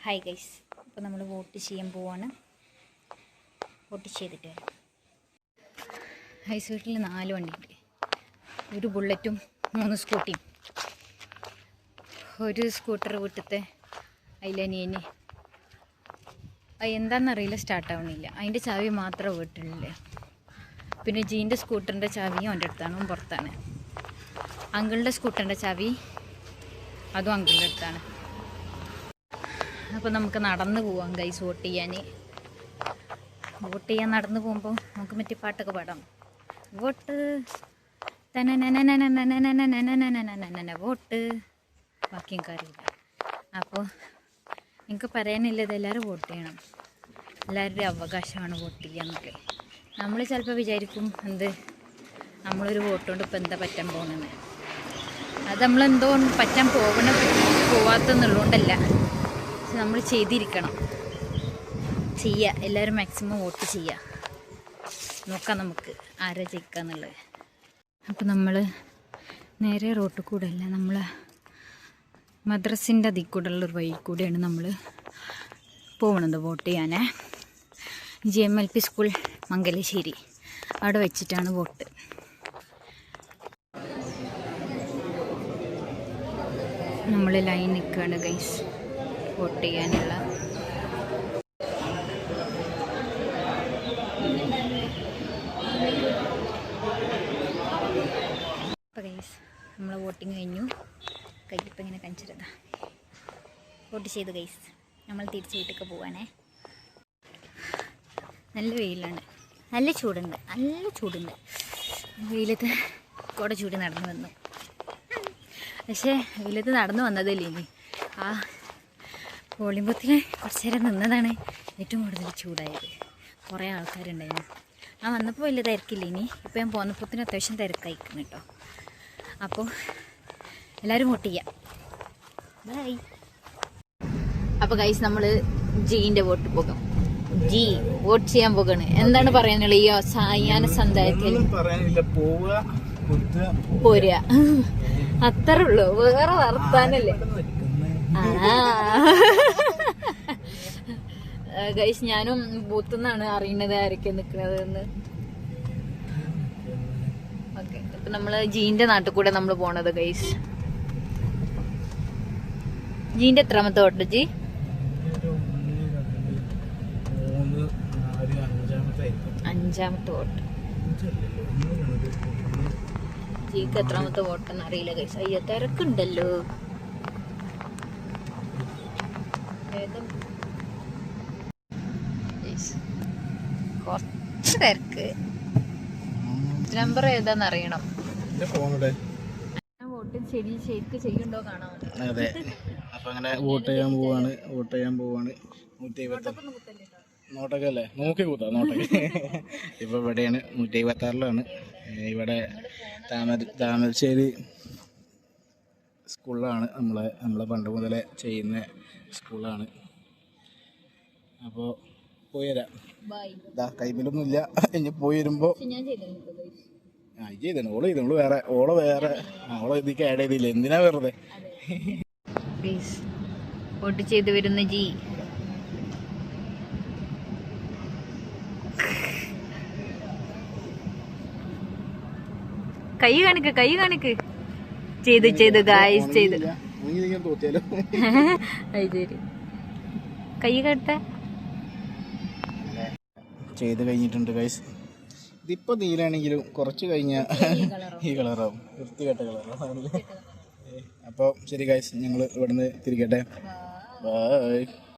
Hi guys, അപ്പോൾ നമ്മൾ vote ചെയ്യാൻ പോവാണ്. വോട്ട് ചെയ്തിട്ട് വരാം. ഹൈസ് വീട്ടിൽ 4 വണ്ടിയുണ്ട്. ഒരു ബുള്ളറ്റും 3 സ്കൂട്ടിയും. ഒരു സ്കൂട്ടർ വീട്ടിലത്തെ അതിലനിയന് എന്താണെന്നറിയില്ല, സ്റ്റാർട്ടാവണില്ല. അതിൻ്റെ ചാവി മാത്രമേ വീട്ടിലില്ലേ. പിന്നെ ജീൻ്റെ സ്കൂട്ടറിൻ്റെ ചാവിയും അവൻ്റെ അടുത്താണ്, പുറത്താണ്. അങ്കിളുടെ സ്കൂട്ടറിൻ്റെ ചാവി അതും അങ്കിളുടെ അടുത്താണ്. അപ്പോൾ നമുക്ക് നടന്ന് പോവാം ഗൈസ് വോട്ട് ചെയ്യാൻ. നടന്ന് പോകുമ്പോൾ നമുക്ക് മറ്റേ പാട്ടൊക്കെ പാടാം. വോട്ട് വോട്ട് ബാക്കിയും കാര്യമില്ല. അപ്പോൾ എനിക്ക് പറയാനില്ലത് എല്ലാവരും വോട്ട് ചെയ്യണം. എല്ലാവരുടെയും അവകാശമാണ് വോട്ട് ചെയ്യാന്നൊക്കെ. നമ്മൾ ചിലപ്പോൾ വിചാരിക്കും നമ്മളൊരു വോട്ട് കൊണ്ട് ഇപ്പോൾ എന്താ പറ്റാൻ പോകുന്നത്. അത് നമ്മളെന്തോ പറ്റാൻ പോവാത്തെന്നുള്ളതുകൊണ്ടല്ല, നമ്മൾ ചെയ്തിരിക്കണം. എല്ലാവരും മാക്സിമം വോട്ട് ചെയ്യുക. നോക്കാം നമുക്ക് ആരാ ജയിക്കാന്നുള്ളത്. അപ്പോൾ നമ്മൾ നേരെ റോട്ടിൽ കൂടെ അല്ല, നമ്മൾ മദ്രസിൻ്റെ അതിൽ കൂടെ ഉള്ളൊരു വഴി കൂടെയാണ് നമ്മൾ പോകുന്നത് വോട്ട് ചെയ്യാൻ. GMLP സ്കൂൾ മംഗലശ്ശേരി, അവിടെ വെച്ചിട്ടാണ് വോട്ട്. നമ്മൾ ലൈൻ നിൽക്കുകയാണ് ഗൈസ് വോട്ട് ചെയ്യാനുള്ള. അപ്പോൾ ഗൈസ് നമ്മൾ വോട്ടിങ് കഴിഞ്ഞു. കയ്യിപ്പം ഇങ്ങനെ കാണിച്ചിരുതാ. വോട്ട് ചെയ്തു ഗൈസ്. നമ്മൾ തിരിച്ച് വീട്ടിലേക്ക് പോവാനേ. നല്ല വെയിലാണ്, നല്ല ചൂടുണ്ട്. വെയിലത്ത് കൂടെ ചൂട് നടന്നു വന്നു. പക്ഷേ വെയിലത്ത് നടന്നു വന്നതല്ലേ ഇനി, ആ പോളിംഗ് കുറച്ച് നേരം നിന്നതാണ് ഏറ്റവും കൂടുതൽ ചൂടായത്. കുറേ ആൾക്കാരുണ്ടായിരുന്നു. വന്നപ്പോൾ വലിയ തിരക്കില്ല. ഇപ്പോൾ ഞാൻ പോന്നപ്പോഴത്തേന് അത്യാവശ്യം തിരക്കായിരിക്കും കേട്ടോ. അപ്പോൾ എല്ലാവരും വോട്ട് ചെയ്യാം. ബൈ. അപ്പോൾ ഗൈസ് നമ്മൾ ജീൻ്റെ വോട്ട് പോകാം. വോട്ട് ചെയ്യാൻ പോകണ്. എന്താണ് പറയാനുള്ളത് ഈ സായാഹ്ന സന്ധ്യത്തിൽ? പോരുക, അത്രേ ഉള്ളൂ, വേറെ വർത്താനല്ലേ. ഗൈസ് ഞാനും ബൂത്ത് നിന്നാണ് അറിയുന്നത് ആരൊക്കെ നിൽക്കുന്നത് എന്ന്. ഓക്കെ, ഇപ്പൊ നമ്മള് ജീന്റെ നാട്ടിൽ കൂടെ നമ്മൾ പോണത് ഗൈസ്. ജീന്റെ എത്രാമത്തെ വോട്ട് ജി? 5ാമത്തെ വോട്ട്. ജീക്ക് എത്രാമത്തെ വോട്ടെന്ന് അറിയില്ല ഗൈസ്. അയ്യോ തിരക്കുണ്ടല്ലോ. കുറച്ച് തിരക്ക്. നമ്പർ ഏതാന്ന് അറിയണം. വോട്ട് ശരിക്ക് ചെയ്യുന്നുണ്ടോ കാണാൻ. അതെ, അപ്പൊ അങ്ങനെ വോട്ട് ചെയ്യാൻ പോവാണ്. 156 നോട്ടൊക്കെ അല്ലേ, നോക്കി കൂത്താ നോട്ടൊക്കെ. ഇപ്പൊ ഇവിടെയാണ് 156ലാണ്. ഇവിടെ താമരശ്ശേരി സ്കൂളിലാണ് നമ്മളെ പണ്ട് മുതലേ ചെയ്യുന്ന സ്കൂളാണ്. അപ്പോൾ പോയി വരാം. കൈമിലൊന്നും ഇല്ല. ഇനി പോയി വരുമ്പോ ചെയ്തേ ഓള് വേറെ ഓളെ ഇതിക്ക് ആഡ് ചെയ്തില്ല. എന്തിനാ വെറുതെ. വോട്ട് ചെയ്ത് വരുന്ന ജി. കൈ കാണിക്ക്. ചെയ്തു ഗായ്സ് ചെയ്തു. കൈ കെട്ട ചെയ്ത് കഴിഞ്ഞിട്ടുണ്ട് ഗൈസ്. ഇതിപ്പോ നീലാണെങ്കിലും കുറച്ച് കഴിഞ്ഞാൽ ഈ കളറാവും, വൃത്തികെട്ട കളറാവും. അപ്പോൾ ശരി ഗൈസ്, ഞങ്ങൾ ഇവിടുന്ന് തിരിക്കട്ടെ. ബൈ.